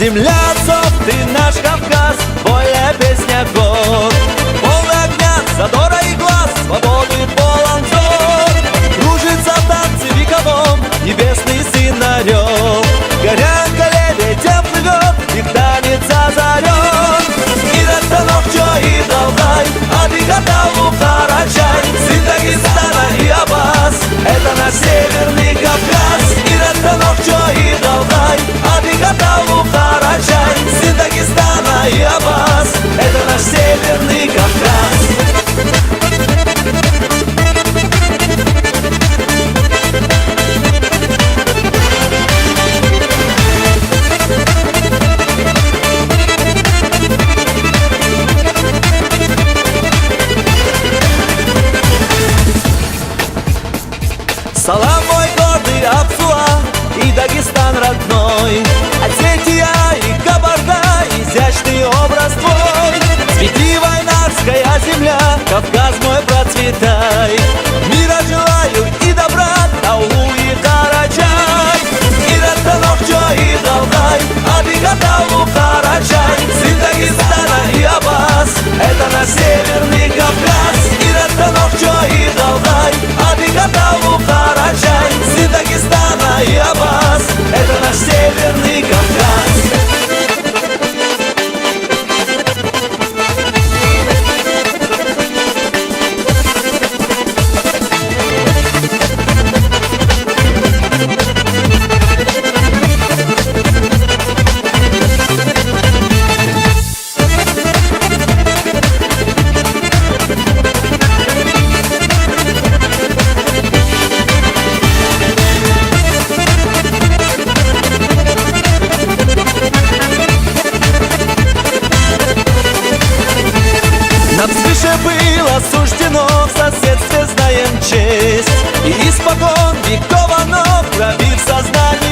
Земля, отцов, ты наш Кавказ, поле песня гор, полный огня, задора и глаз, свободы полон взор. Кружится в танце вековом небесный сын орел, горя колебе тем плывет, их танец озарен. И до станов чо и долгай, а ты готов Карачай, сын Дагестана и Аббас, это наш северный Кавказ. И до станов чо и долгай, а ты готов Карачай, сын Дагестана и Аббас, это наш северный Кавказ. Салам, мой гордый Апсуа и Дагестан родной, Осетия и Кабарда, изящный образ твой. Цвети, войнарская земля, Кавказ мой, процветай. Мира желаю и добра, Таулу и Карачай. И до станов чо и долгай, а ты готов Карачай, сын Дагестана и Аббас, это наш северный Кавказ. И до станов чо и долгай, а ты готов Карачай, сын Дагестана и Аббас, это наш северный Кавказ. Нам свыше было суждено, в соседстве знаем честь, и испокон веков оно в крови в сознании